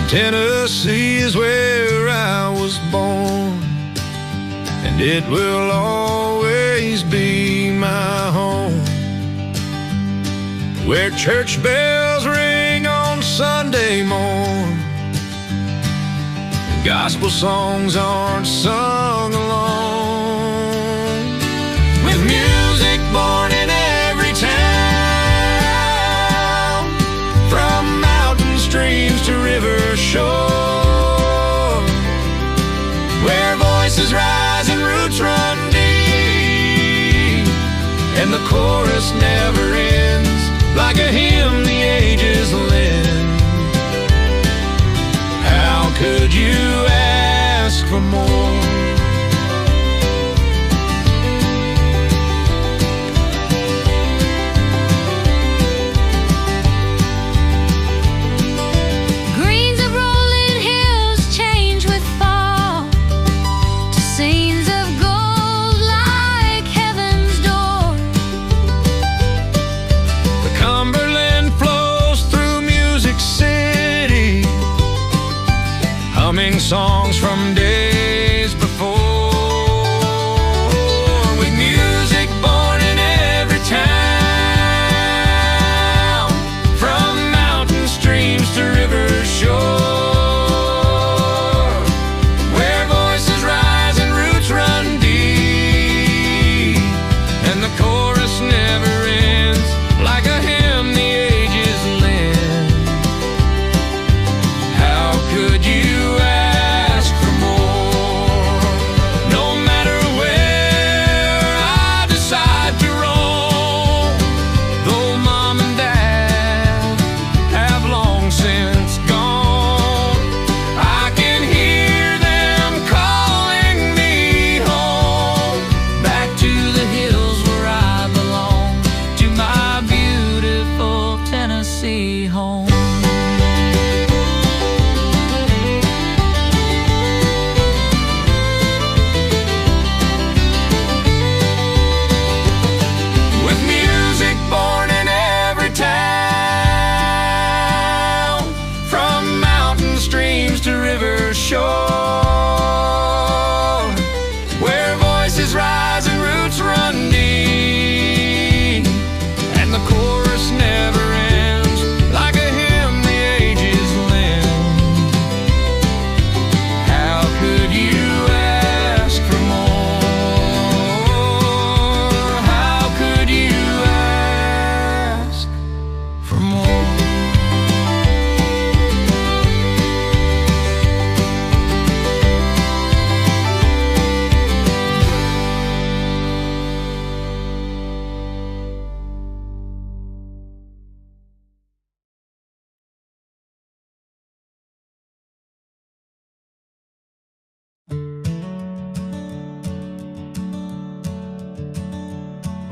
Tennessee is where I was born, and it will always be my home. Where church bells ring on Sunday morn, and gospel songs aren't sung alone. With music born in every town, from mountain streams to river shore, where voices rise and roots run deep, and the chorus never ends, like a hymn the ages lend. How could you ask for more? Songs from days before, with music born in every town, from mountain streams to river shore, where voices rise and roots run deep, and the chorus never ends, like a hymn the ages lend. How could you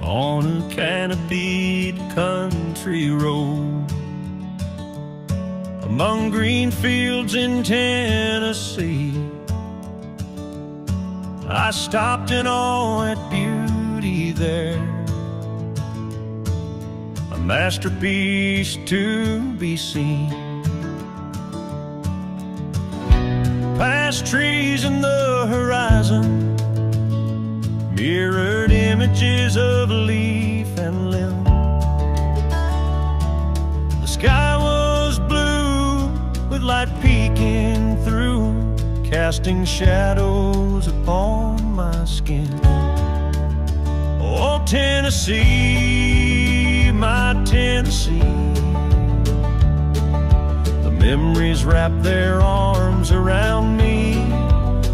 on a canopied country road, among green fields in Tennessee, I stopped in awe at beauty there, a masterpiece to be seen. Past trees in the horizon, mirrored images of leaf and limb. The sky was blue with light peeking through, casting shadows upon my skin. Oh, Tennessee, my Tennessee, the memories wrap their arms around me.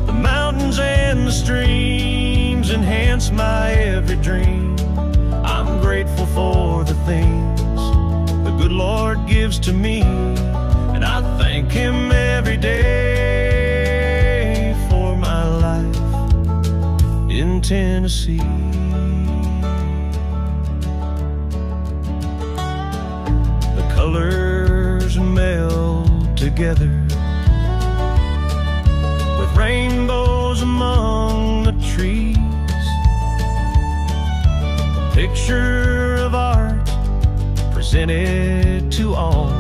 The mountains and the streams enhance my every dream. I'm grateful for the things the good Lord gives to me, and I thank Him every day for my life in Tennessee. The colors meld together with rainbows among the trees, picture of art presented to all,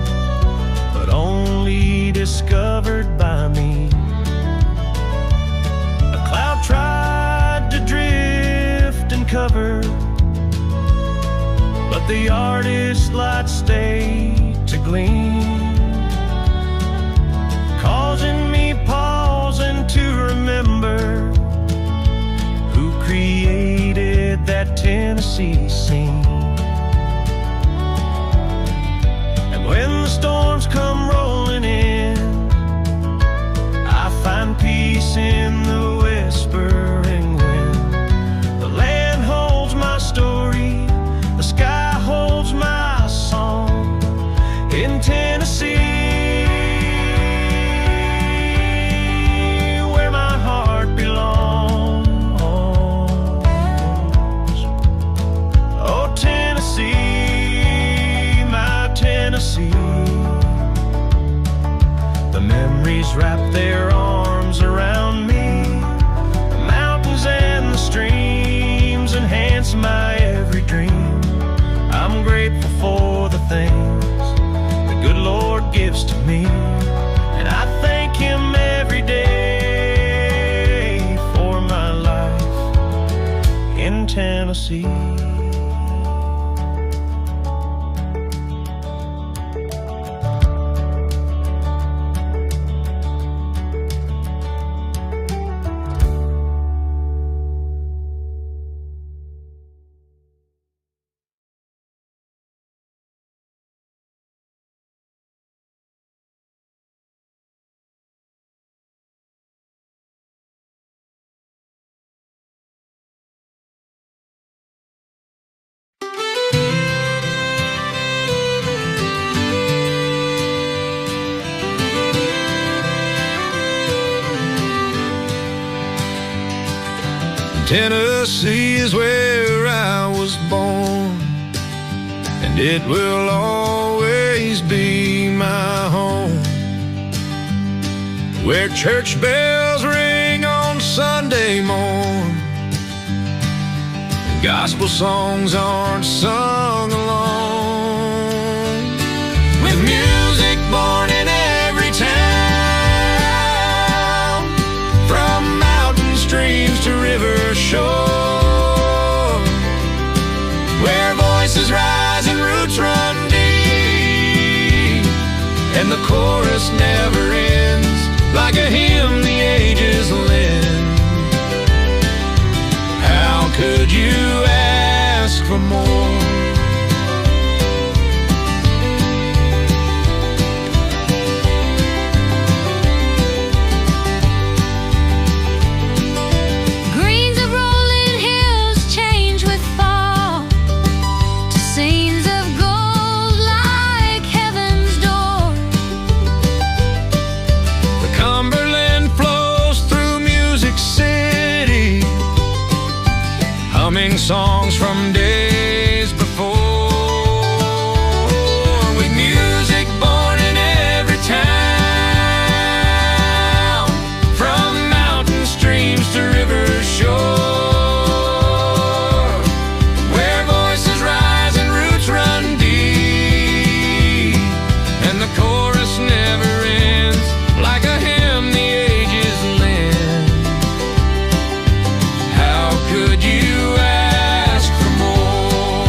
but only discovered by me. A cloud tried to drift and cover, but the artist's light stayed to gleam, causing me pause and to remember who created that Tennessee scene. And when the storms come rolling in, I find peace in the whispering wind. The land holds my story, the sky holds my song. In Tennessee, where my heart belongs. Oh, Tennessee, my Tennessee. The memories wrap their arms around me. The mountains and the streams enhance my every dream. I'm grateful for the things the good Lord gives to me, and I thank Him every day for my life in Tennessee. Tennessee is where I was born, and it will always be my home. Where church bells ring on Sunday morn, and gospel songs aren't sung alone. With music born in every town, from mountain streams to river shore, where voices rise and roots run deep, and the chorus never ends, like a hymn the ages lend. How could you ask for more? Songs from days before, with music born in every town, from mountain streams to river shore, where voices rise and roots run deep, and the chorus never ends, like a hymn the ages lend. How could you ask for more?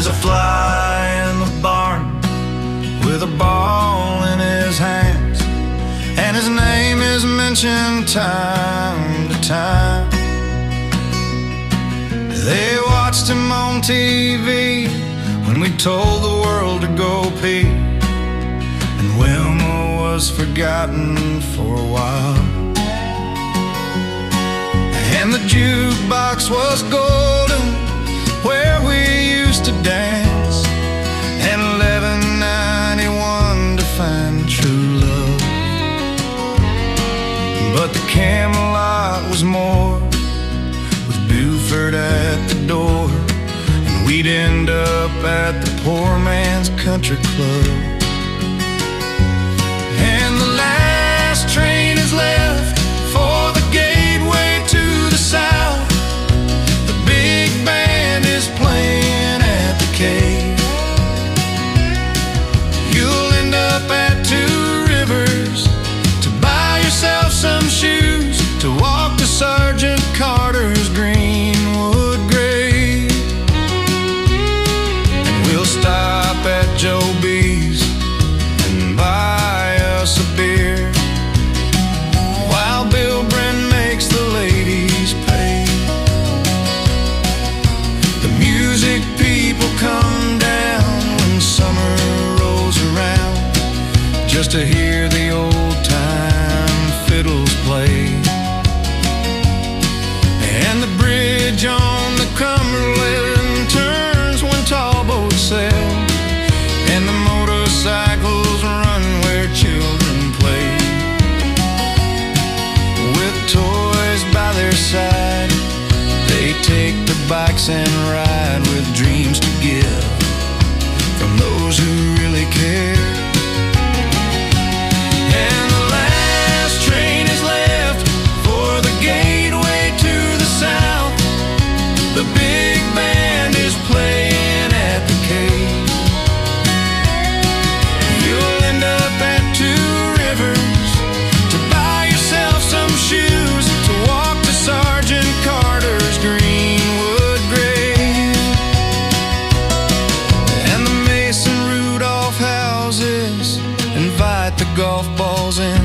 There's a fly in the barn with a ball in his hands, and his name is mentioned time to time. They watched him on TV when we told the world to go pee, and Wilma was forgotten for a while. And the jukebox was golden where we used to dance, and $11.91 to find true love. But the Camelot was more, with Buford at the door, and we'd end up at the poor man's country club. And the last train is left for the gateway to the south. The big band is playing at the cave. You'll end up at Two Rivers to buy yourself some shoes to walk to Sergeant Carter's Greenwood grave. And we'll stop at Joe B's and buy us a beer, while Bill Bren makes the ladies pay. The music people come down when summer rolls around, just to hear the old-time fiddles play. And the bridge on the Cumberland turns when tall boats sail, and the motorcycles run where children play. With toys by their side, they take the bikes and ride with dreams to give from those who really care. And the last train is left for the gateway to the south. The big band is playing at the cave. You'll end up at Two Rivers to buy yourself some shoes to walk to Sergeant Carter's Greenwood grave. And the Mason Rudolph houses invite the golf balls in.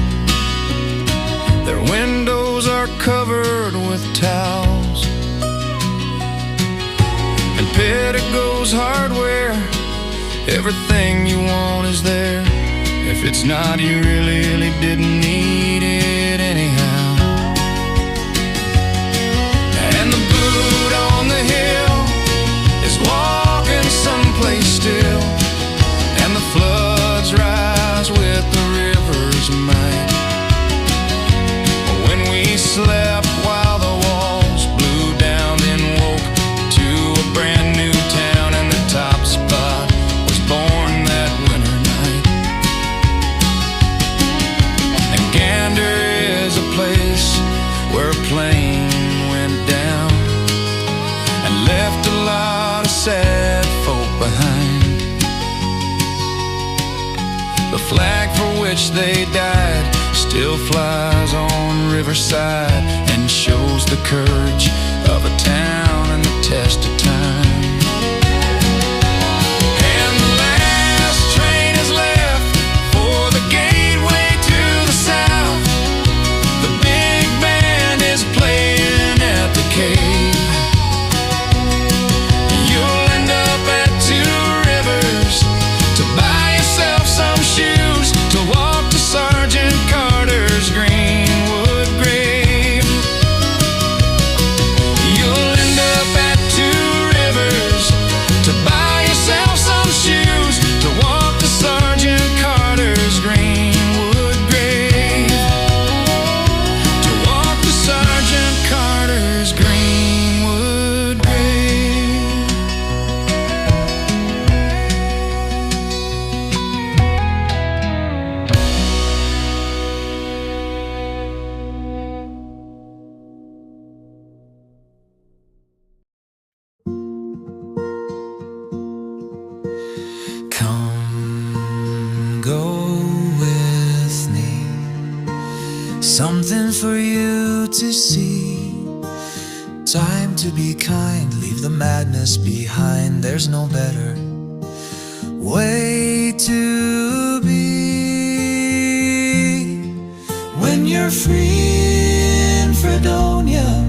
Their windows are covered with towels. And Pettigo's Hardware, everything you want is there. If it's not, you really didn't need it anyhow. And the boot on the hill is walking someplace still, and the floods rise with the river's might. When we slept while the walls blew down, then woke to a brand new town, and the top spot was born that winter night. And Gander is a place where a plane went down and left a lot of sad folk behind. The flag for which they died still flies on Riverside and shows the courage of a town and the test of time. And the last train is left for the gateway to the south. The big band is playing at the cave. You'll end up at Two Rivers to buy yourself some shoes to walk to Sergeant Carter's Greenwood grave. You'll end up at Two Rivers to buy yourself some shoes to walk to Sergeant Carter's Greenwood grave. To walk to Sergeant Carter's Greenwood grave. Come, go with me, something for you to see. Time to be kind, leave the madness behind. There's no better way to be. When you're free in Fredonia,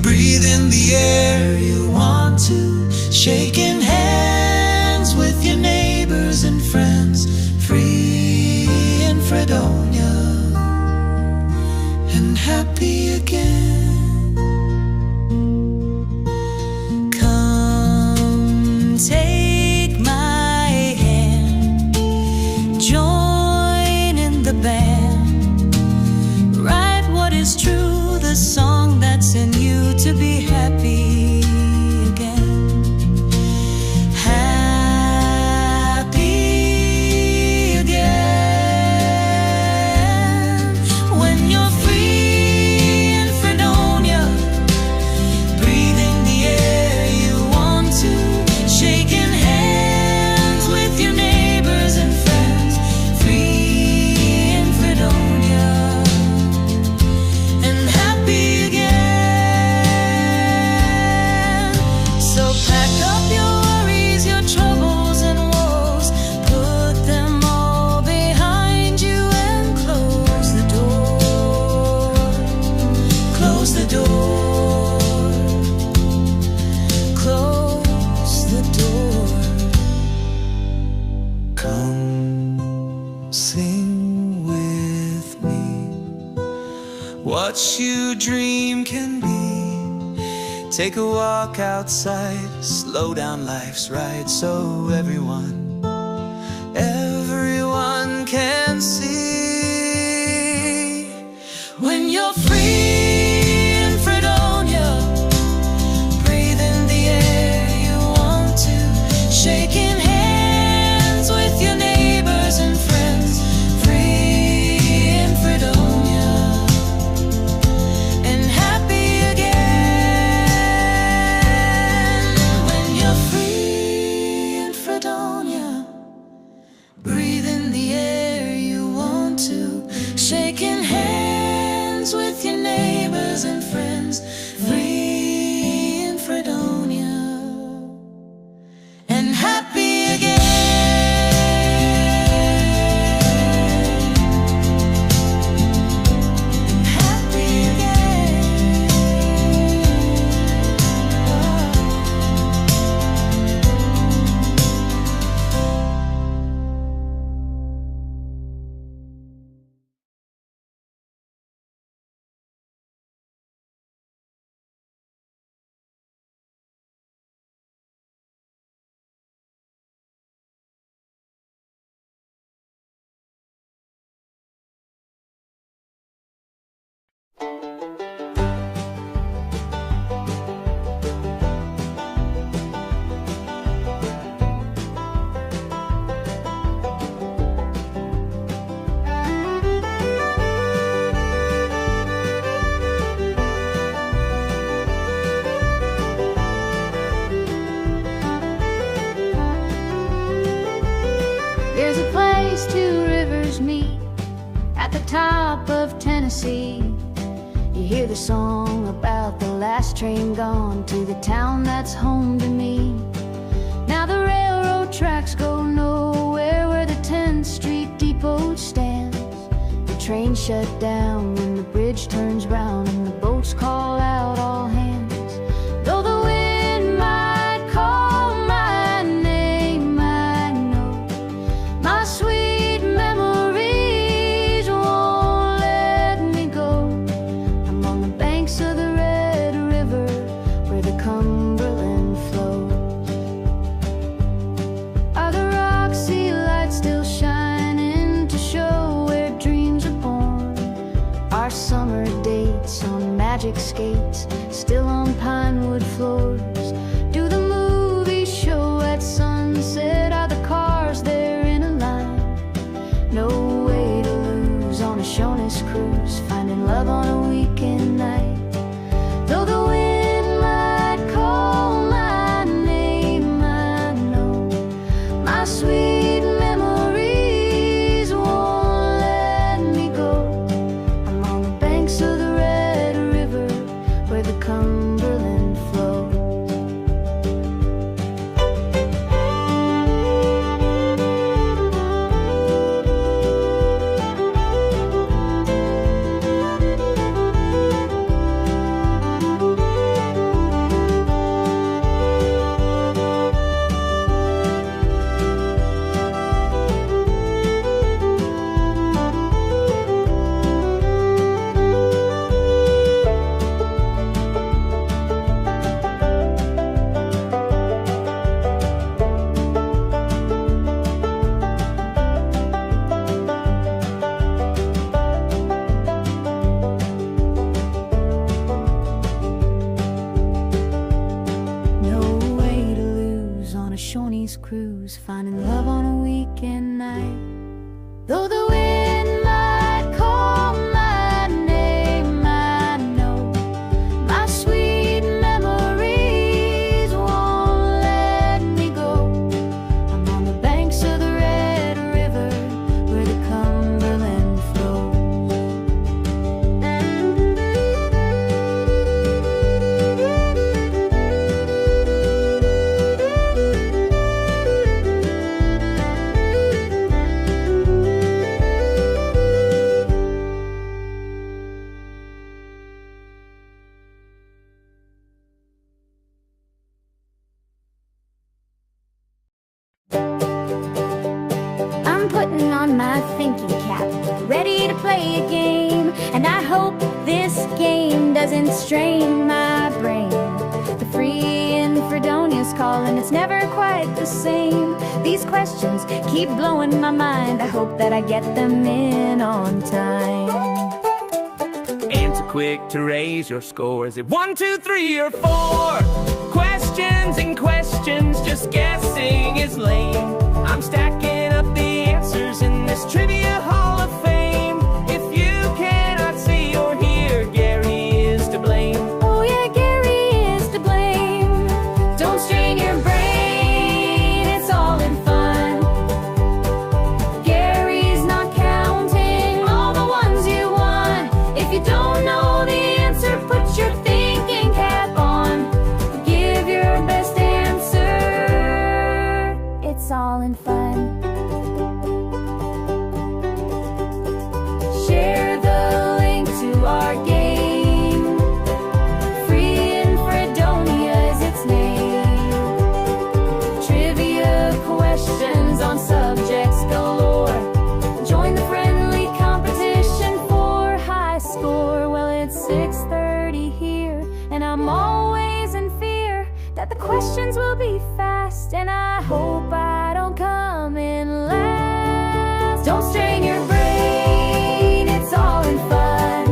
breathe in the air you want to, shaking hands with your neighbors and friends. Free in Fredonia and happy again. Take my hand, join in the band, write what is true, the song that's in you, to be happy again. Happy again. When you're free in Fredonia, breathing the air you want to, shaking hands with your neighbors and friends. Free in Fredonia and happy again. So pack up your worries, your troubles and woes, put them all behind you and close the door. Close the door. Close the door. Come sing with me. What you dream can be. Take a walk outside, slow down life's ride, so everyone can see. When you're free in Fredonia, breathe in the air you want to, shaking hands with your neighbors and friends. Free in Fredonia and happy again. When you're free in Fredonia, breathe in the air you want to, shaking hands with your neighbors and friends. Free in Fredonia and happy again. Happy again. There's a place two rivers meet at the top of Tennessee. You hear the song about the last train gone to the town that's home to me. Now the railroad tracks go nowhere where the 10th Street Depot stands. The train shut down when the bridge turns round and the boats call out all hands. Though the wind might call my name, I know my sweet memories won't let me go. I'm on the banks of the Red River where the Cumberland flows. Are the Roxy lights still shining to show where dreams are born? Our summer dates on magic skates still on pinewood floors? Do the movies show at sunset? Are the cars there in a line? No way to lose on a Shonis cruise, finding love on a weekend night. Though the wind might call my name, I know my sweet memories won't let me go. I'm on the banks of the Red River where the Cumberland ready to play a game. And I hope this game doesn't strain my brain. The free in Fredonia's calling, it's never quite the same. These questions keep blowing my mind. I hope that I get them in on time. Answer quick to raise your score. Is it 1, 2, 3, or 4? Questions and questions, just guessing is lame. I'm stacking up the answers in this trivia hall of fame. If you cannot see or hear, Gary is to blame. Oh yeah, Gary is to blame. Don't strain your brain, it's all in fun. Gary's not counting all the ones you won. If you don't know the answer, put your thinking cap on. Give your best answer, it's all in fun. Share the link to our game. Free in Fredonia is its name. Trivia questions on subjects galore. Join the friendly competition for high score. Well, it's 6:30 here, and I'm always in fear that the questions will be fast, and I hope I don't come in last. Don't strain your brain, it's all in fun.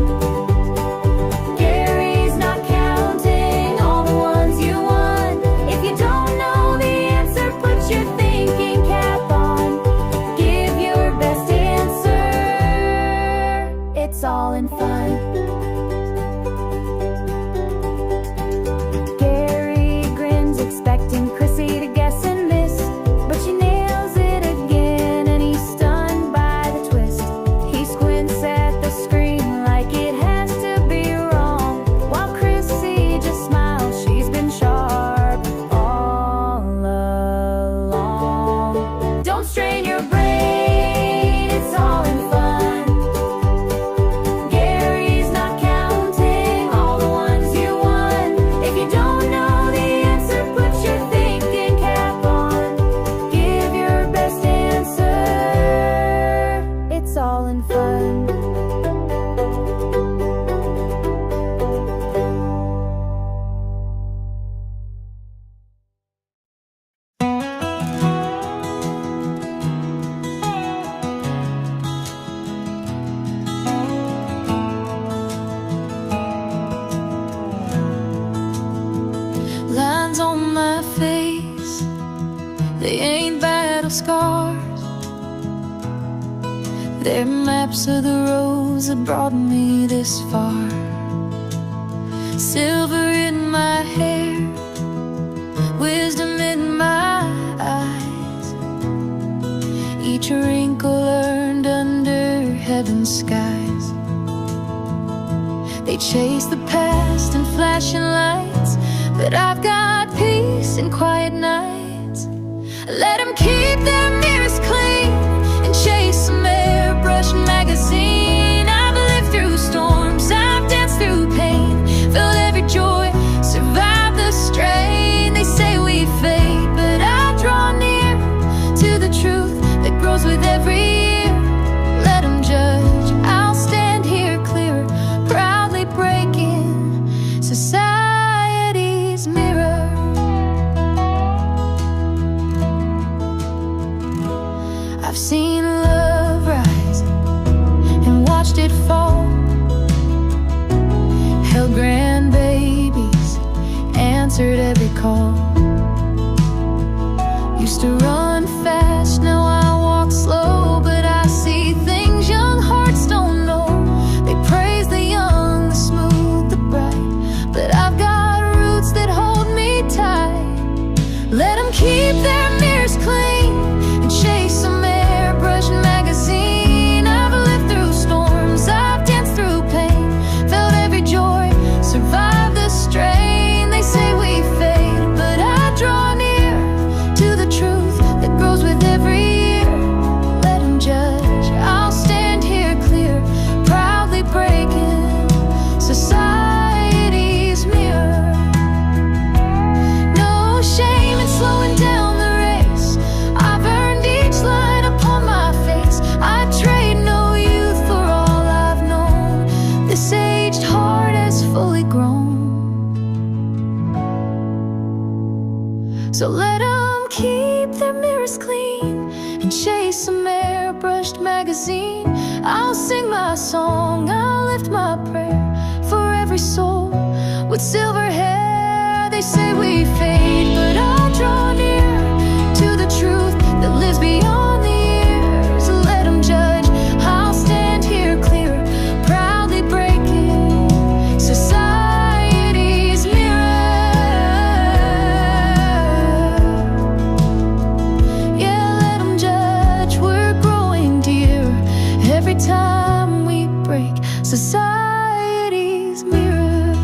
Gary's not counting all the ones you won. If you don't know the answer, put your thinking cap on. Give your best answer, it's all in fun. Gary grins, expecting Chrissy to guess and miss, but she nails it again, and he's stunned by the twist. He squints at the screen like it has to be wrong, while Chrissy just smiles. She's been sharp all along. Don't strain your brain, it's all in fun. Gary's not counting all the ones you won. If you don't know the answer, put your thinking cap on. Give your best answer, it's all in fun. Lines on my face, they ain't battle scars. They're maps of the roads that brought me this far. Silver in my hair, wisdom in my eyes. Each wrinkle earned under heaven's skies. They chase the past in flashing lights, but I've got peace and quiet nights. Let them keep their mirrors clean and chase some airbrush magazine. I've lived through storms, I've danced through pain, felt every joy, survived the strain. They say we fade, but I draw near to the truth that grows with every year. Let them judge, I'll stand here clear, proudly breaking society's mirror. I've seen love rise and watched it fall, held grandbabies, answered every call. Used to run fast, now I walk slow, but I see things young hearts don't know. They praise the young, the smooth, the bright, but I've got roots that hold me tight. Let them keep their mirrors clean and chase some airbrush magazine. I've lived through storms, I've danced through pain, felt every joy, survived the strain. They say we fade, but I draw near to the truth song, I'll lift my prayer for every soul with silver hair. They say we fade, but I'll draw near to the truth that lives beyond the years. Let them judge, I'll stand here clear, proudly breaking society's mirror. Yeah, let them judge, we're growing dear every time we break society's mirror.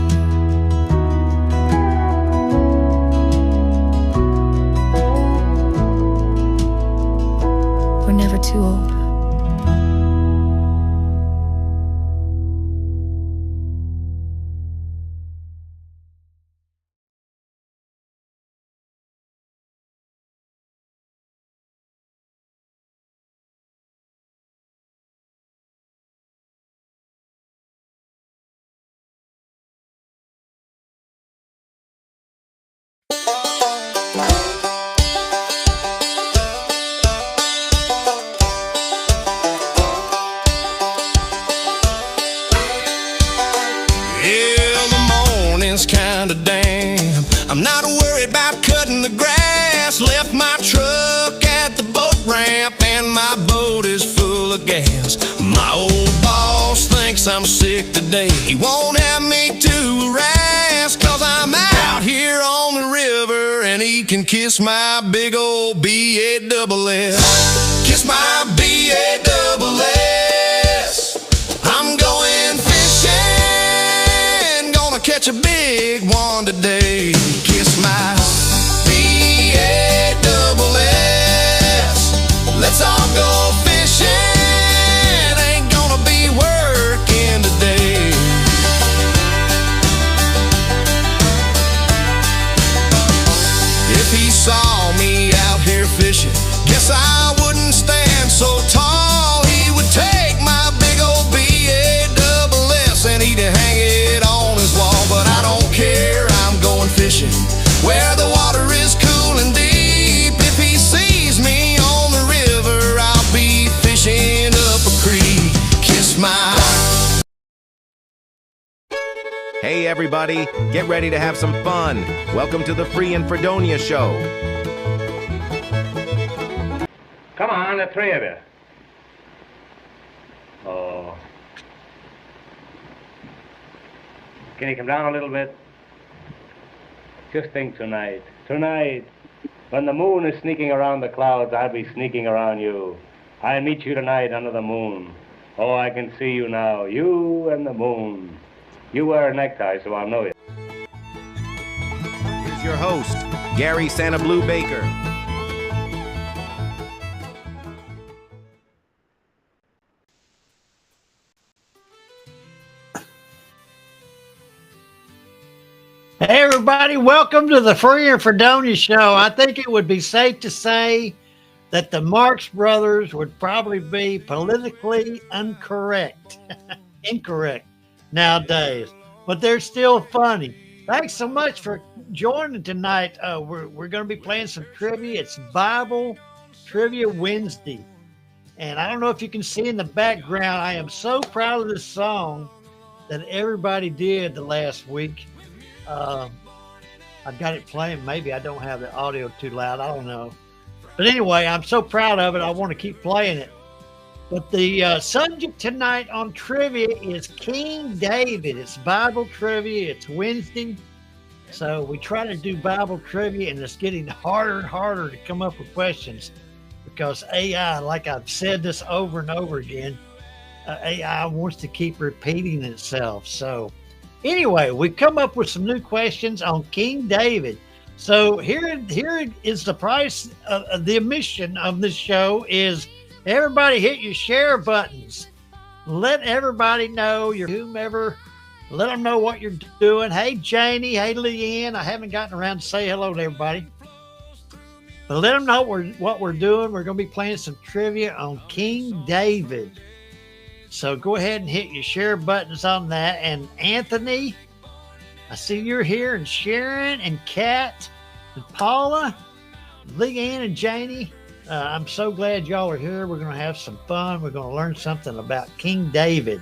We're never too old. Yeah, the morning's kinda damp. I'm not worried about cutting the grass. Left my truck at the boat ramp and my boat is full of gas. My old boss thinks I'm sick today. He won't have me to harass, 'cause I'm out here on the river and he can kiss my big old B-A-double-S. Kiss my B-A-double-S. I'm going fishing, gonna catch a big one today. Kiss my B-A-double-S. Let's all go fishing, ain't gonna be working today. If he saw me out here fishing, guess I wouldn't stand so tall. He would take my big old B-A-double-S and he'd hang it on his wall. But I don't care, I'm going fishing where the water is cool and deep. If he sees me on the river, I'll be fishing up a creek. Kiss my... Hey everybody, get ready to have some fun. Welcome to the Free and Fredonia Show. Come on, the three of you. Oh. Can you come down a little bit? Just think tonight. Tonight, when the moon is sneaking around the clouds, I'll be sneaking around you. I'll meet you tonight under the moon. Oh, I can see you now. You and the moon. You wear a necktie, so I'll know you. Here's your host, Gary SannaBlue Baker. Hey everybody, welcome to the Free and Fredonia Show. I think it would be safe to say that the Marx Brothers would probably be politically incorrect nowadays, but they're still funny. Thanks so much for joining tonight. We're going to be playing some trivia. It's Bible Trivia Wednesday, and I don't know if you can see in the background, I am so proud of this song that everybody did the last week. I've got it playing. Maybe I don't have the audio too loud. I don't know. But anyway, I'm so proud of it. I want to keep playing it. But the subject tonight on trivia is King David. It's Bible trivia. It's Wednesday. So we try to do Bible trivia, and it's getting harder and harder to come up with questions because AI, like I've said this over and over again, AI wants to keep repeating itself. So anyway, we've come up with some new questions on King David. So here is the price of the admission of this show is everybody hit your share buttons. Let everybody know, your whomever, let them know what you're doing. Hey, Janie. Hey, Leanne. I haven't gotten around to say hello to everybody. But let them know what we're doing. We're going to be playing some trivia on King David. So go ahead and hit your share buttons on that. And Anthony, I see you're here, and Sharon and Kat and Paula, Leanne and Janie. I'm so glad y'all are here. We're going to have some fun. We're going to learn something about King David.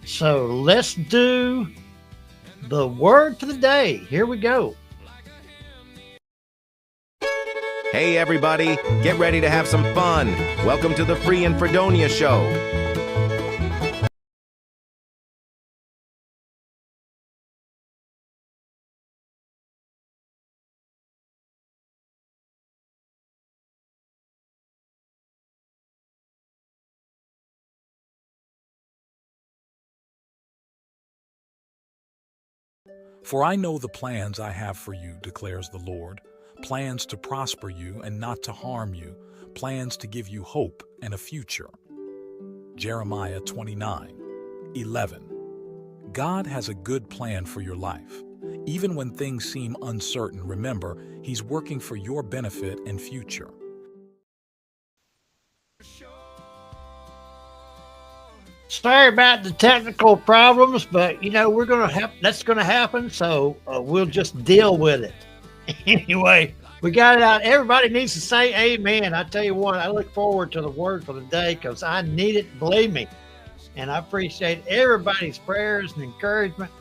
So let's do the word for the day. Here we go. Hey, everybody, get ready to have some fun. Welcome to the Free and Fredonia Show. For I know the plans I have for you, declares the Lord, plans to prosper you and not to harm you, plans to give you hope and a future. Jeremiah 29:11. God has a good plan for your life. Even when things seem uncertain, remember, He's working for your benefit and future. Sorry about the technical problems, but we're going to have that's going to happen. So we'll just deal with it. Anyway, we got it out. Everybody needs to say amen. I tell you what, I look forward to the word for the day because I need it, believe me. And I appreciate everybody's prayers and encouragement.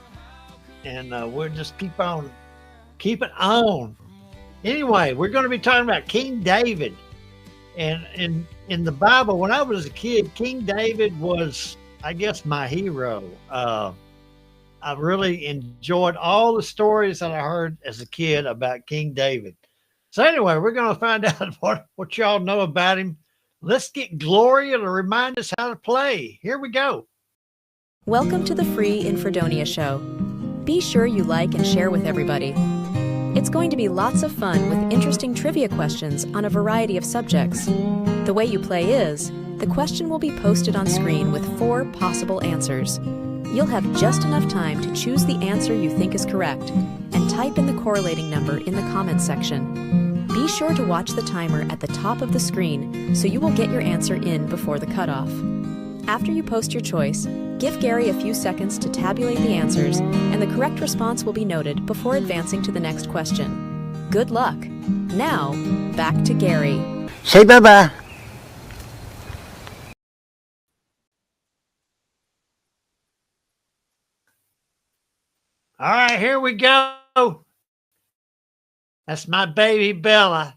And we'll just keep it on. Anyway, we're going to be talking about King David. And in the Bible, when I was a kid, King David was, I guess, my hero. I really enjoyed all the stories that I heard as a kid about King David. So anyway, we're going to find out what y'all know about him. Let's get Gloria to remind us how to play. Here we go. Welcome to the Free in Fredonia Show. Be sure you like and share with everybody. It's going to be lots of fun with interesting trivia questions on a variety of subjects. The way you play is, the question will be posted on screen with 4 possible answers. You'll have just enough time to choose the answer you think is correct and type in the correlating number in the comments section. Be sure to watch the timer at the top of the screen so you will get your answer in before the cutoff. After you post your choice, give Gary a few seconds to tabulate the answers, and the correct response will be noted before advancing to the next question. Good luck. Now, back to Gary. Say bye-bye. All right, here we go. That's my baby Bella.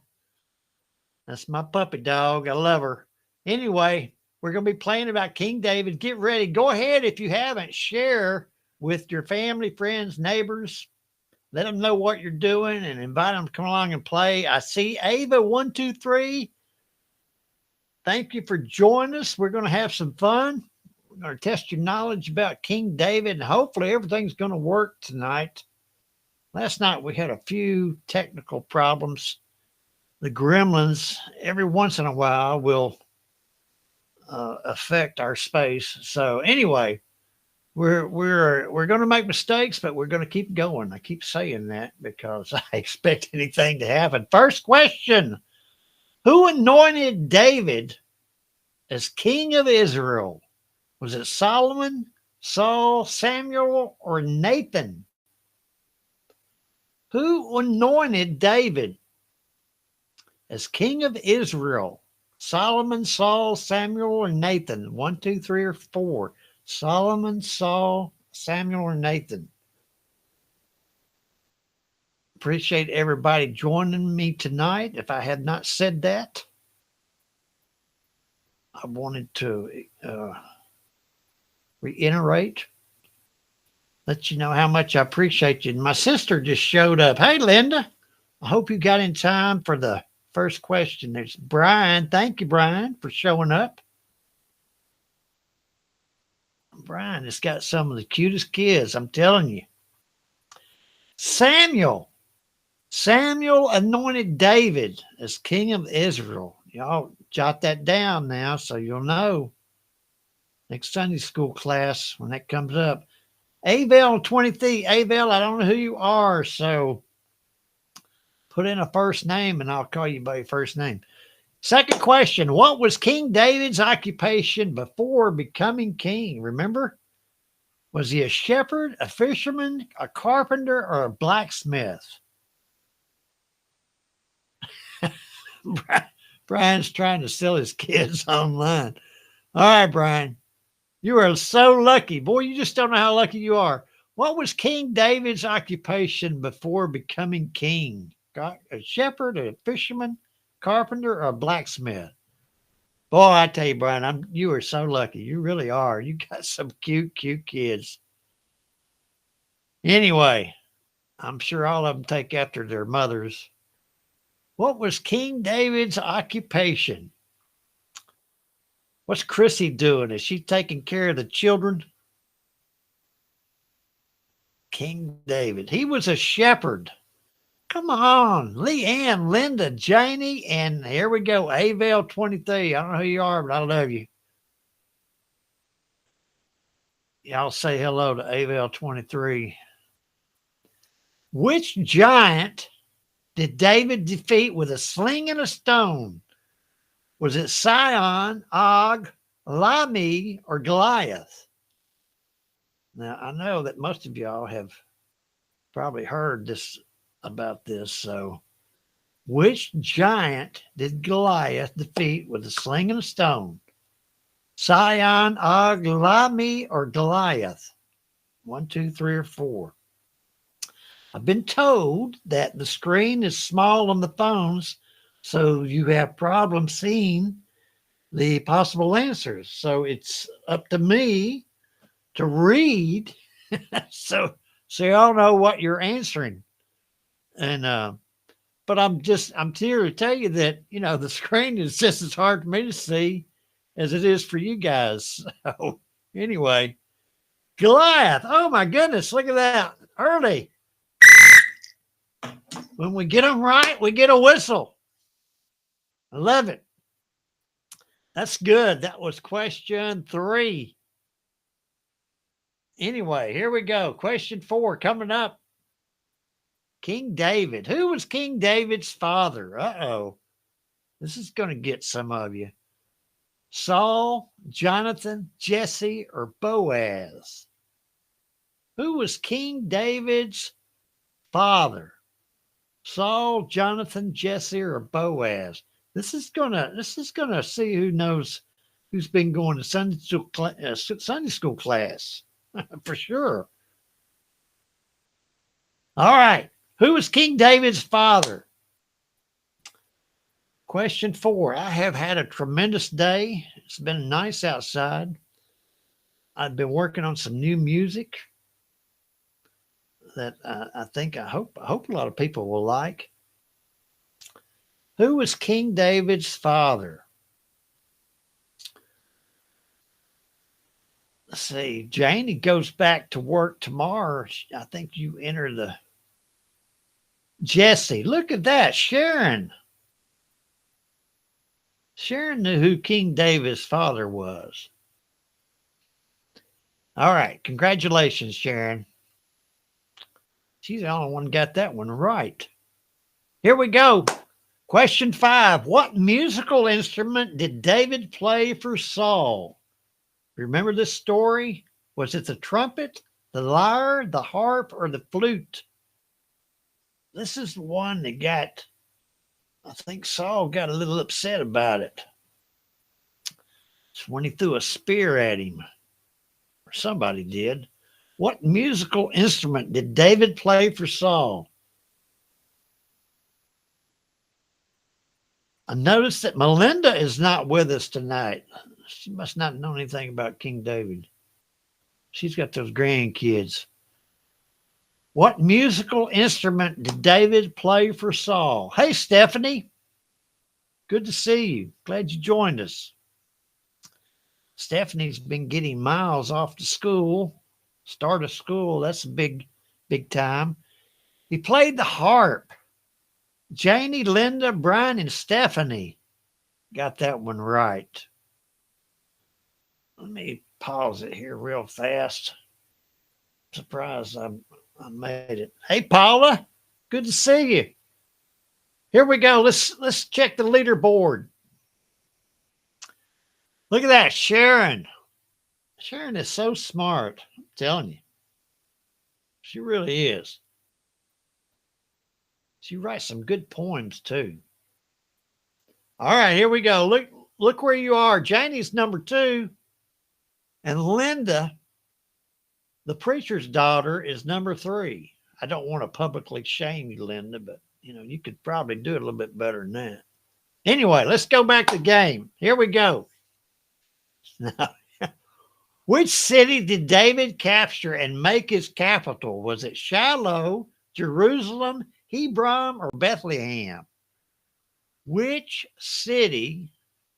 That's my puppy dog. I love her. Anyway, we're going to be playing about King David. Get ready. Go ahead, if you haven't, share with your family, friends, neighbors. Let them know what you're doing and invite them to come along and play. I see Ava123. Thank you for joining us. We're going to have some fun. We're going to test your knowledge about King David, and hopefully everything's going to work tonight. Last night we had a few technical problems. The gremlins, every once in a while, will affect our space. So anyway, we're going to make mistakes, but we're going to keep going. I keep saying that because I expect anything to happen. First question: who anointed David as king of Israel? Was it Solomon, Saul, Samuel, or Nathan? Who anointed David as king of Israel? Solomon, Saul, Samuel, or Nathan? 1, 2, 3, or 4. Solomon, Saul, Samuel, or Nathan? Appreciate everybody joining me tonight. If I had not said that, I wanted to reiterate, let you know how much I appreciate you. And my sister just showed up. Hey, Linda. I hope you got in time for the first question. There's Brian. Thank you, Brian, for showing up. Brian has got some of the cutest kids, I'm telling you. Samuel anointed David as king of Israel. Y'all jot that down now so you'll know. Next Sunday school class, when that comes up. Avel 23. Avel, I don't know who you are, so put in a first name and I'll call you by your first name. Second question: what was King David's occupation before becoming king? Remember? Was he a shepherd, a fisherman, a carpenter, or a blacksmith? Brian's trying to sell his kids online. All right, Brian. You are so lucky. Boy, you just don't know how lucky you are. What was King David's occupation before becoming king? A shepherd, a fisherman, carpenter, or a blacksmith? Boy, I tell you, Brian, you are so lucky. You really are. You got some cute, cute kids. Anyway, I'm sure all of them take after their mothers. What was King David's occupation? What's Chrissy doing? Is she taking care of the children? King David. He was a shepherd. Come on. Leanne, Linda, Janie, and here we go. Avel 23. I don't know who you are, but I love you. Y'all say hello to Avel 23. Which giant did David defeat with a sling and a stone? Was it Sihon, Og, Lami, or Goliath? Now, I know that most of y'all have probably heard about this. So, which giant did Goliath defeat with a sling and a stone? Sihon, Og, Lami, or Goliath? 1, 2, 3, or 4. I've been told that the screen is small on the phones, so you have problems seeing the possible answers. So it's up to me to read so y'all know what you're answering. And but I'm here to tell you that, the screen is just as hard for me to see as it is for you guys. So anyway, Goliath. Oh my goodness, look at that. Early. When we get them right, we get a whistle. I love it. That's good. That was question 3. Anyway, here we go. Question 4 coming up. King David. Who was King David's father? Uh-oh. This is going to get some of you. Saul, Jonathan, Jesse, or Boaz? Who was King David's father? Saul, Jonathan, Jesse, or Boaz? This is gonna see who knows who's been going to Sunday school class for sure. All right, who was King David's father? Question 4. I have had a tremendous day. It's been nice outside. I've been working on some new music that I hope a lot of people will like. Who was King David's father? Let's see. Janie goes back to work tomorrow. I think you enter the Jesse. Look at that. Sharon. Sharon knew who King David's father was. All right. Congratulations, Sharon. She's the only one got that one right. Here we go. Question 5. What musical instrument did David play for Saul? Remember this story? Was it the trumpet, the lyre, the harp, or the flute? This is the one that I think Saul got a little upset about it. It's when he threw a spear at him, or somebody did. What musical instrument did David play for Saul? I noticed that Melinda is not with us tonight. She must not know anything about King David. She's got those grandkids. What musical instrument did David play for Saul? Hey, Stephanie. Good to see you. Glad you joined us. Stephanie's been getting Miles off to school. Start of school. That's a big time. He played the harp. Janie, Linda, Brian, and Stephanie got that one right. Let me pause it here real fast. Surprised I made it. Hey, Paula, good to see you. Here we go. Let's check the leaderboard. Look at that, Sharon. Sharon is so smart. I'm telling you. She really is. She writes some good poems, too. All right, here we go. Look where you are. Janie's number 2. And Linda, the preacher's daughter, is number 3. I don't want to publicly shame you, Linda, but you could probably do it a little bit better than that. Anyway, let's go back to the game. Here we go. Now, which city did David capture and make his capital? Was it Shiloh, Jerusalem, Hebron, or Bethlehem? Which city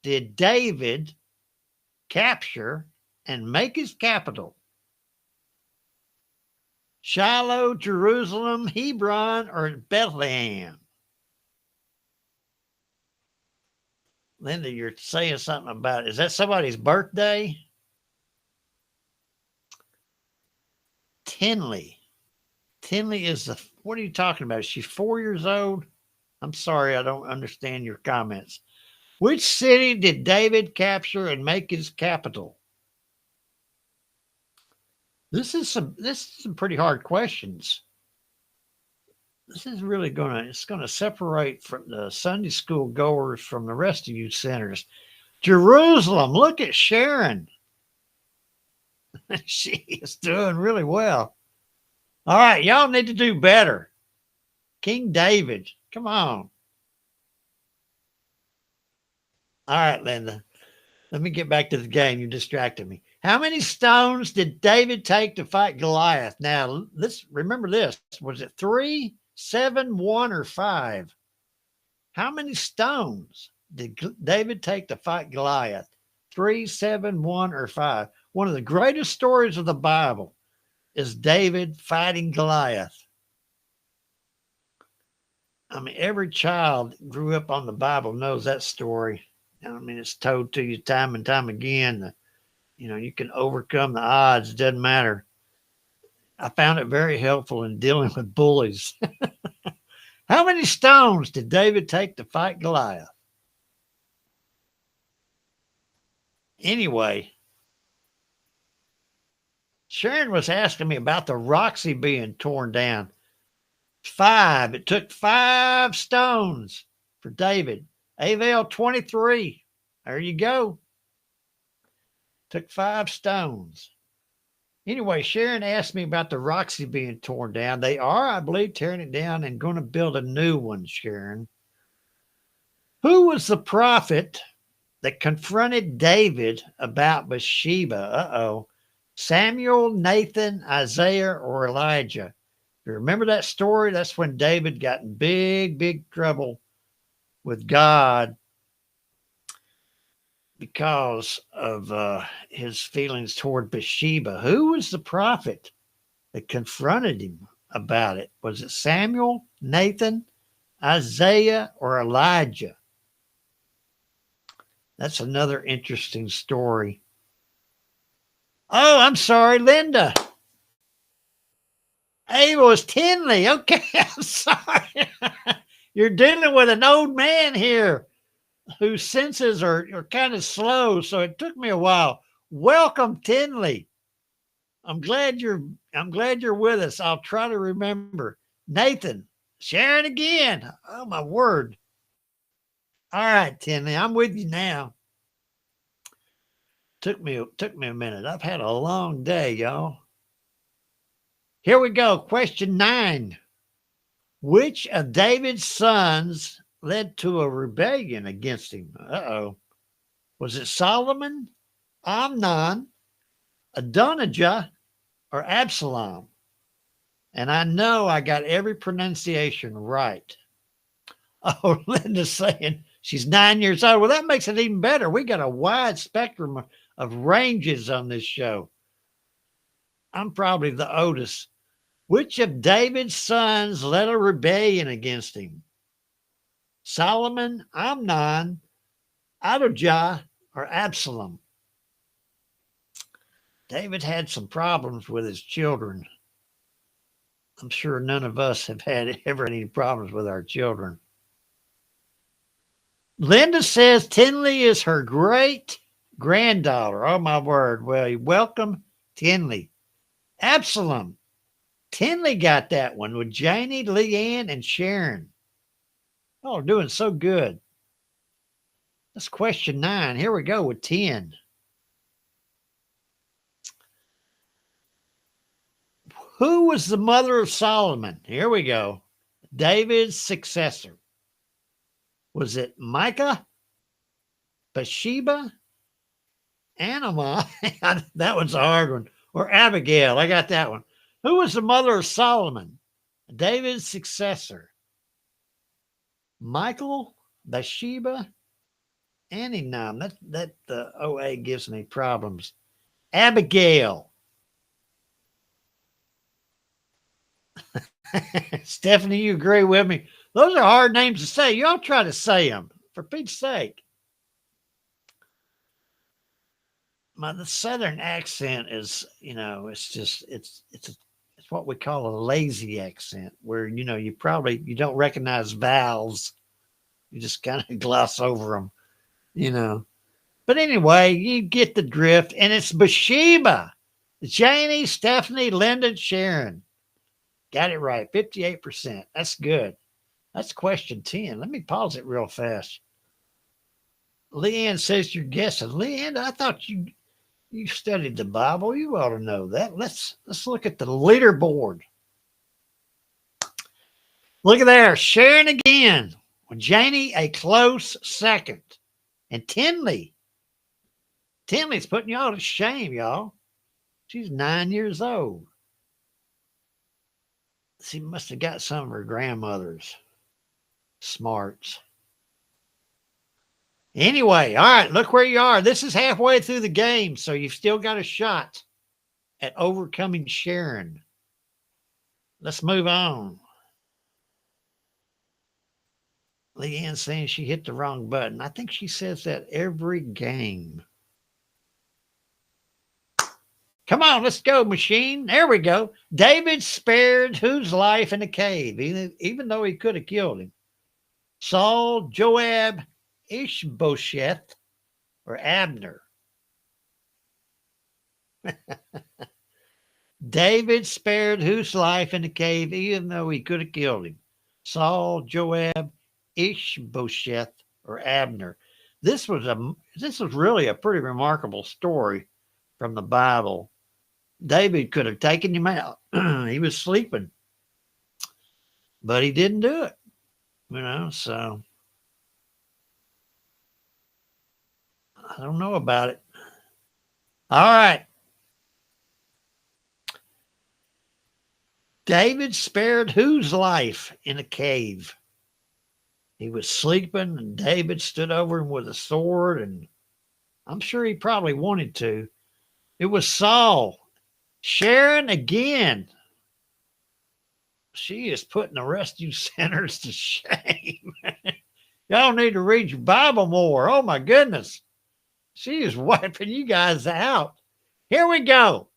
did David capture and make his capital? Shiloh, Jerusalem, Hebron, or Bethlehem? Linda, you're saying something about it. Is that somebody's birthday? Tinley. Tinley is what are you talking about? Is she 4 years old? I'm sorry, I don't understand your comments. Which city did David capture and make his capital? This is some pretty hard questions. This is really gonna separate from the Sunday school goers from the rest of you sinners. Jerusalem, look at Sharon. She is doing really well. All right, y'all need to do better. King David, come on. All right, Linda, let me get back to the game. You distracted me. How many stones did David take to fight Goliath? Now, remember this. Was it 3, 7, 1, or 5? How many stones did David take to fight Goliath? 3, 7, 1, or 5? One of the greatest stories of the Bible is David fighting Goliath. I mean, every child grew up on the Bible knows that story. I mean, it's told to you time and time again. You can overcome the odds. It doesn't matter. I found it very helpful in dealing with bullies. How many stones did David take to fight Goliath? Anyway, Sharon was asking me about the Roxy being torn down. 5. It took 5 stones for David. Avail 23. There you go. Took 5 stones. Anyway, Sharon asked me about the Roxy being torn down. They are, I believe, tearing it down and going to build a new one, Sharon. Who was the prophet that confronted David about Bathsheba? Samuel, Nathan, Isaiah, or Elijah? You remember that story? That's when David got in big trouble with God because of his feelings toward Bathsheba. Who was the prophet that confronted him about it? Was it Samuel, Nathan, Isaiah, or Elijah? That's another interesting story. Oh, I'm sorry, Linda. It was Tinley. Okay, I'm sorry. You're dealing with an old man here whose senses are kind of slow, so it took me a while. Welcome, Tinley. I'm glad you're with us. I'll try to remember. Nathan, Sharon again. Oh my word. All right, Tinley, I'm with you now. Took me a minute. I've had a long day, y'all. Here we go. Question 9. Which of David's sons led to a rebellion against him? Was it Solomon, Amnon, Adonijah, or Absalom? And I know I got every pronunciation right. Oh, Linda's saying she's 9 years old. Well, that makes it even better. We got a wide spectrum of ranges on this show. I'm probably the oldest. Which of David's sons led a rebellion against him? Solomon, Amnon, Adonijah, or Absalom? David had some problems with his children. I'm sure none of us have had ever any problems with our children. Linda says Tinley is her great granddaughter. Oh, my word. Well, welcome, Tinley. Absalom. Tinley got that one with Janie, Leanne, and Sharon. Oh, doing so good. That's question 9. Here we go with 10. Who was the mother of Solomon? Here we go. David's successor. Was it Micah, Bathsheba, Anna? That one's a hard one. Or Abigail. I got that one. Who was the mother of Solomon? David's successor. Michael, Bathsheba, Aninam. That the OA gives me problems. Abigail. Stephanie, you agree with me? Those are hard names to say. Y'all try to say them, for Pete's sake. The Southern accent is, it's what we call a lazy accent, where, you don't recognize vowels. You just kind of gloss over them, But anyway, you get the drift, and it's Bathsheba. Janie, Stephanie, Linda, Sharon. Got it right, 58%. That's good. That's question 10. Let me pause it real fast. Leanne says you're guessing. Leanne, I thought you studied the Bible. You ought to know that. Let's look at the leaderboard. Look at there. Sharon again. Janie, a close second. And Tinley's putting y'all to shame, y'all. She's 9 years old. She must have got some of her grandmother's smarts. Anyway, all right, look where you are. This is halfway through the game, so you've still got a shot at overcoming Sharon. Let's move on. Leanne saying she hit the wrong button. I think she says that every game. Come on, let's go, machine. There we go. David spared whose life in a cave, even though he could have killed him? Saul, Joab, Ishbosheth, or Abner? David spared whose life in the cave, even though he could have killed him? Saul, Joab, Ishbosheth, or Abner? This was really a pretty remarkable story from the Bible. David could have taken him out. He was sleeping, but he didn't do it, so I don't know about it. All right. David spared whose life in a cave? He was sleeping, and David stood over him with a sword, and I'm sure he probably wanted to. It was Saul. Sharon again. She is putting the rest of you sinners to shame. Y'all need to read your Bible more. Oh, my goodness. She is wiping you guys out. Here we go.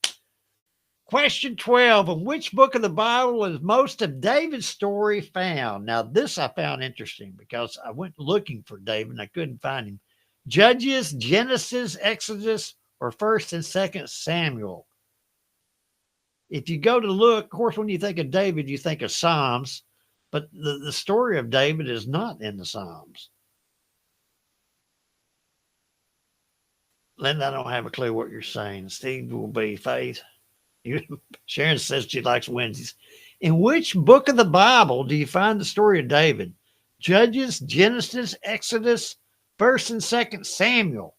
Question 12. In which book of the Bible is most of David's story found? Now, this I found interesting because I went looking for David and I couldn't find him. Judges, Genesis, Exodus, or 1st and 2nd Samuel? If you go to look, of course, when you think of David, you think of Psalms, but the story of David is not in the Psalms. Linda, I don't have a clue what you're saying. Steve will be Faith. Sharon says she likes Wednesdays. In which book of the Bible do you find the story of David? Judges, Genesis, Exodus, 1st and 2nd Samuel?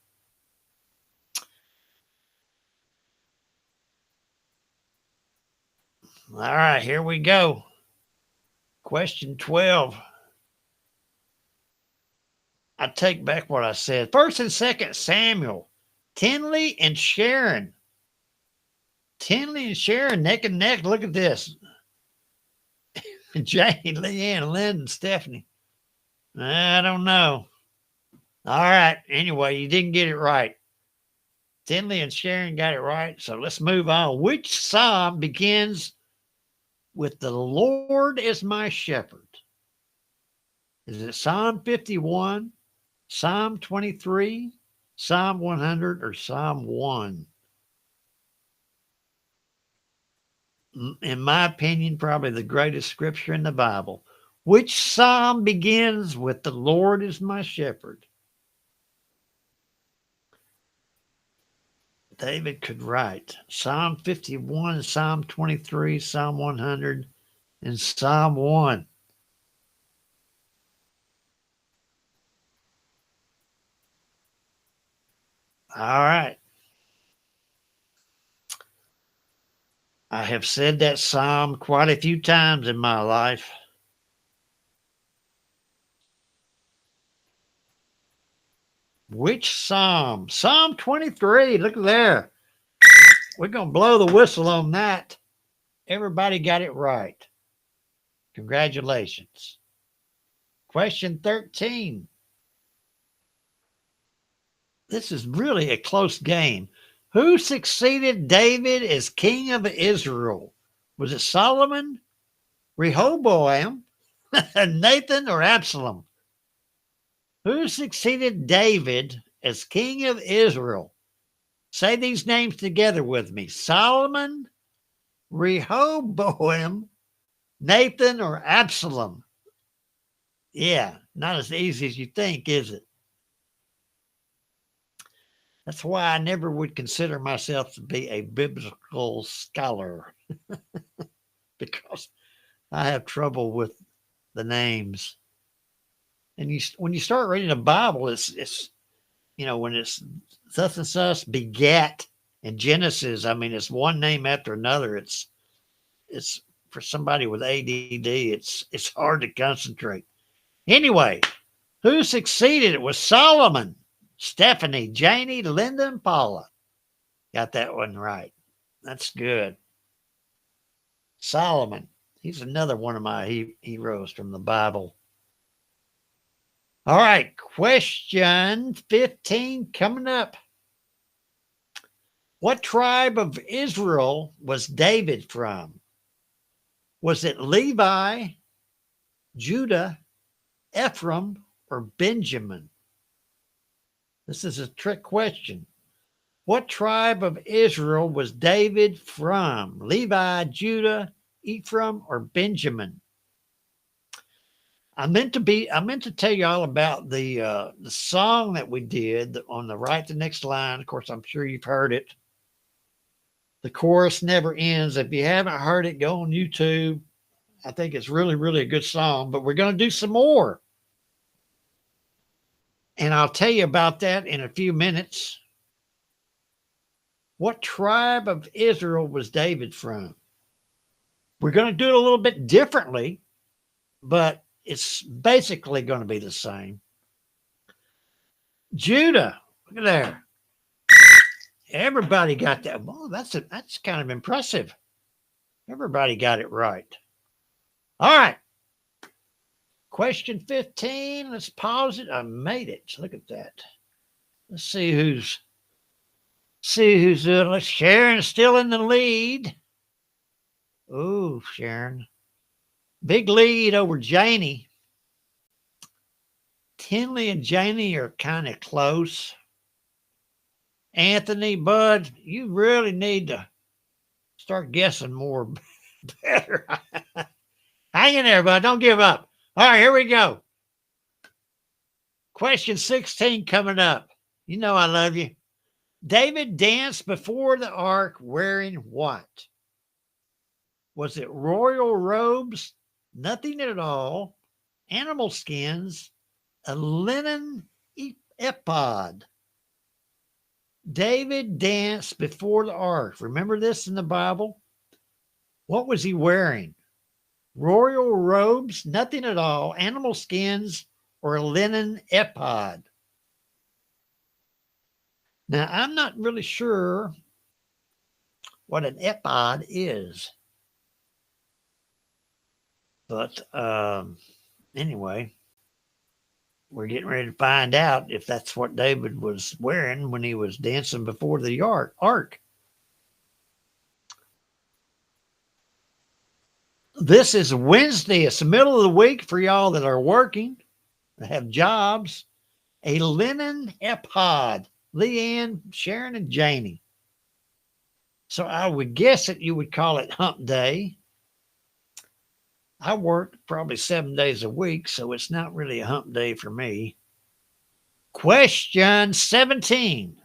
All right, here we go. Question 12. I take back what I said. 1st and 2nd Samuel. Tinley and Sharon. Tinley and Sharon neck and neck. Look at this. Jane, Leanne, Lynn, and Stephanie. I don't know. All right. Anyway, you didn't get it right. Tinley and Sharon got it right. So let's move on. Which psalm begins with "The Lord is my shepherd"? Is it Psalm 51, Psalm 23, Psalm 100, or Psalm 1? In my opinion, probably the greatest scripture in the Bible. Which psalm begins with "The Lord is my shepherd"? David could write? Psalm 51, Psalm 23, Psalm 100, and Psalm 1. All right. I have said that psalm quite a few times in my life. Which psalm? Psalm 23. Look there. We're going to blow the whistle on that. Everybody got it right. Congratulations. Question 13. This is really a close game. Who succeeded David as king of Israel? Was it Solomon, Rehoboam, Nathan, or Absalom? Who succeeded David as king of Israel? Say these names together with me. Solomon, Rehoboam, Nathan, or Absalom? Yeah, not as easy as you think, is it? That's why I never would consider myself to be a biblical scholar because I have trouble with the names. And when you start reading the Bible, it's when it's thus and thus begat in Genesis, I mean, it's one name after another. It's for somebody with ADD, it's hard to concentrate. Anyway, who succeeded? It was Solomon. Stephanie, Janie, Linda, and Paula. Got that one right. That's good. Solomon. He's another one of my heroes from the Bible. All right. Question 15 coming up. What tribe of Israel was David from? Was it Levi, Judah, Ephraim, or Benjamin? This is a trick question. What tribe of Israel was David from? Levi, Judah, Ephraim, or Benjamin? I meant to tell you all about the song that we did on the Right the Next Line. Of course, I'm sure you've heard it. The chorus never ends. If you haven't heard it, go on YouTube. I think it's really, really a good song, but we're going to do some more. And I'll tell you about that in a few minutes. What tribe of Israel was David from? We're going to do it a little bit differently, but it's basically going to be the same. Judah. Look at there. Everybody got that. Well, that's kind of impressive. Everybody got it right. All right. Question 15. Let's pause it. I made it. Look at that. Let's see who's doing it. Sharon's still in the lead. Oh, Sharon. Big lead over Janie. Tinley and Janie are kind of close. Anthony, Bud, you really need to start guessing more better. Hang in there, Bud. Don't give up. All right, here we go. Question 16 coming up. You know I love you. David danced before the ark wearing what? Was it royal robes, nothing at all, animal skins, a linen ephod? David danced before the ark. Remember this in the Bible? What was he wearing? Royal robes, nothing at all, animal skins, or a linen ephod. Now, I'm not really sure what an ephod is. But anyway, we're getting ready to find out if that's what David was wearing when he was dancing before the ark. This is Wednesday. It's the middle of the week for y'all that are working, that have jobs. A linen ephod. Leanne, Sharon, and Janie. So I would guess that you would call it hump day. I work probably 7 days a week, so it's not really a hump day for me. Question 17.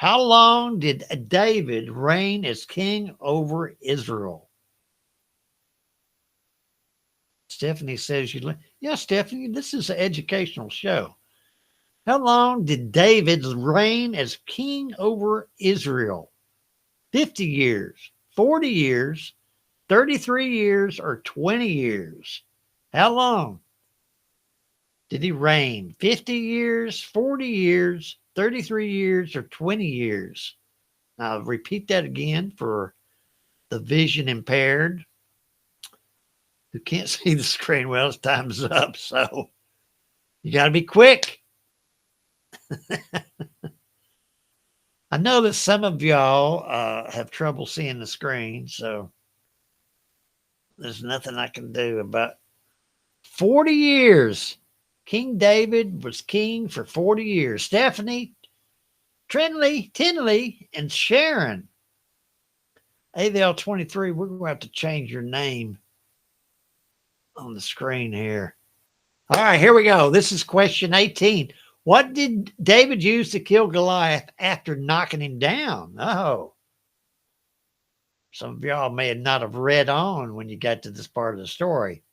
How long did David reign as king over Israel? Stephanie says yeah, Stephanie, this is an educational show. How long did David reign as king over Israel? 50 years, 40 years, 33 years, or 20 years? How long did he reign? 50 years, 40 years, 33 years, or 20 years? Now, I'll repeat that again for the vision impaired who can't see the screen. Well, it's time's up, so you got to be quick. I know that some of y'all have trouble seeing the screen, so there's nothing I can do about 40 years. King David was king for 40 years. Stephanie, Tinley, and Sharon. AVL23, we're going to have to change your name on the screen here. All right, here we go. This is question 18. What did David use to kill Goliath after knocking him down? Oh, some of y'all may not have read on when you got to this part of the story.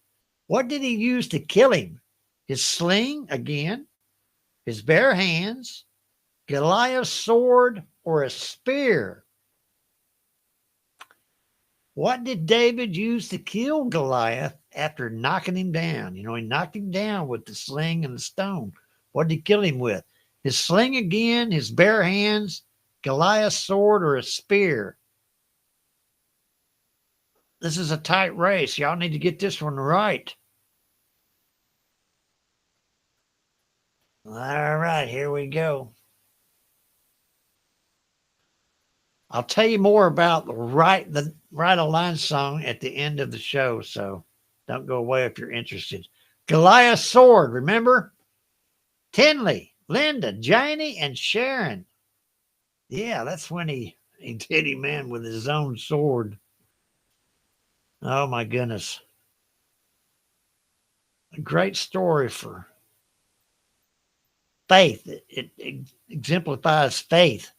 What did he use to kill him? His sling, again, his bare hands, Goliath's sword, or a spear? What did David use to kill Goliath after knocking him down? You know, he knocked him down with the sling and the stone. What did he kill him with? His sling again, his bare hands, Goliath's sword, or a spear? This is a tight race. Y'all need to get this one right. All right, here we go. I'll tell you more about the Right a Line song at the end of the show, so don't go away if you're interested. Goliath's sword, remember? Tinley, Linda, Janie, and Sharon. Yeah, that's when he did him in with his own sword. Oh, my goodness. A great story for faith. It exemplifies faith.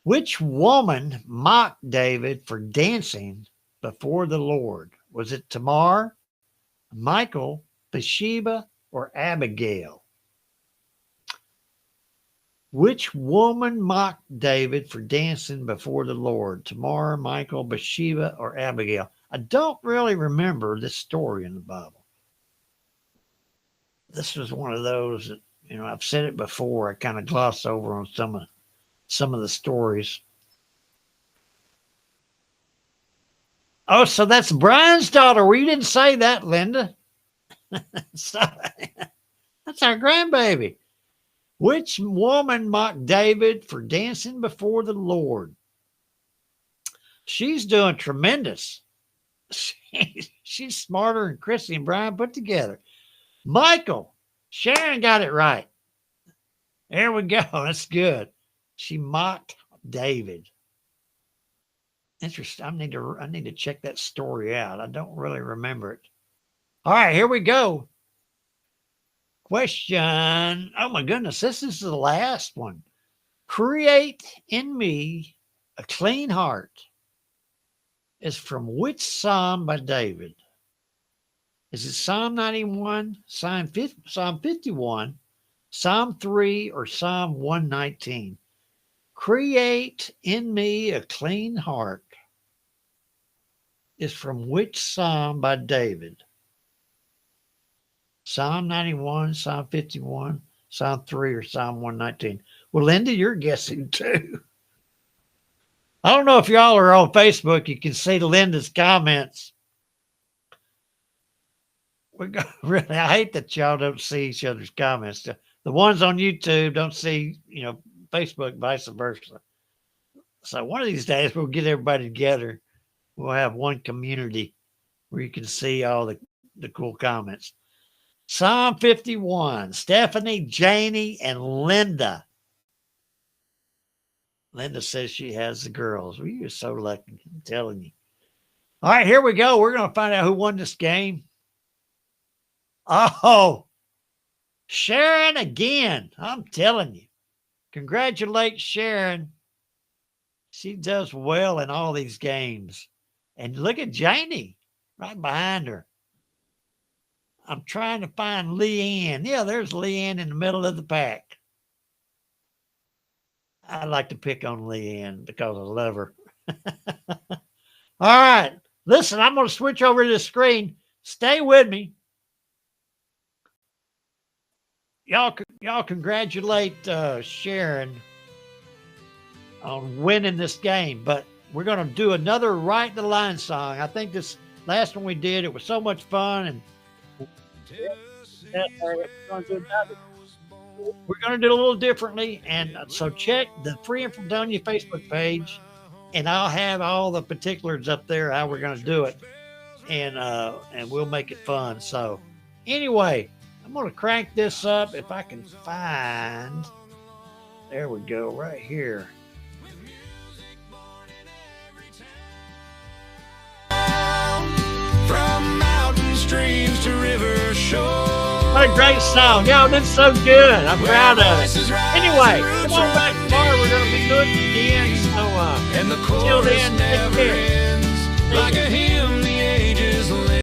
Which woman mocked David for dancing before the Lord? Was it Tamar, Michal, Bathsheba, or Abigail? Which woman mocked David for dancing before the Lord? Tamar, Michal, Bathsheba, or Abigail? I don't really remember this story in the Bible. This was one of those that, you know, I've said it before. I kind of gloss over on some of the stories. Oh, so that's Brian's daughter. Well, you didn't say that, Linda. So, that's our grandbaby. Which woman mocked David for dancing before the Lord? She's doing tremendous. She's smarter than Chrissy and Brian put together. Michal, Sharon got it right. There we go. That's good. She mocked David. Interesting. I need to check that story out. I don't really remember it. All right, here we go. Question. Oh my goodness, this is the last one. Create in me a clean heart is from which Psalm by David? Is it Psalm 91, Psalm 51, Psalm 3, or Psalm 119? Create in me a clean heart is from which Psalm by David? Psalm 91, Psalm 51, Psalm 3, or Psalm 119? Well, Linda, you're guessing too. I don't know if y'all are on Facebook. You can see Linda's comments. Really, I hate that y'all don't see each other's comments. The ones on YouTube don't see, Facebook, vice versa. So one of these days we'll get everybody together. We'll have one community where you can see all the cool comments. Psalm 51, Stephanie, Janie, and Linda. Linda says she has the girls. Well, you're so lucky, I'm telling you. All right, here we go. We're going to find out who won this game. Oh, Sharon again. I'm telling you. Congratulate Sharon. She does well in all these games. And look at Janie right behind her. I'm trying to find Leanne. Yeah, there's Leanne in the middle of the pack. I like to pick on Leanne because I love her. All right. Listen, I'm going to switch over to the screen. Stay with me. Y'all congratulate Sharon on winning this game, but we're going to do another Right the Line song. I think this last one we did, it was so much fun, and we're going to do it a little differently. And so check the Free and Fredonia Facebook page, and I'll have all the particulars up there how we're going to do it, and we'll make it fun. So anyway, I'm going to crank this up if I can find. There we go, right here. From mountain streams to river shore. What a great song. Y'all did so good. I'm proud of it. Anyway, come on back tomorrow. We're going to be doing it again. So, And the till chorus then, take never care. ends like a hymn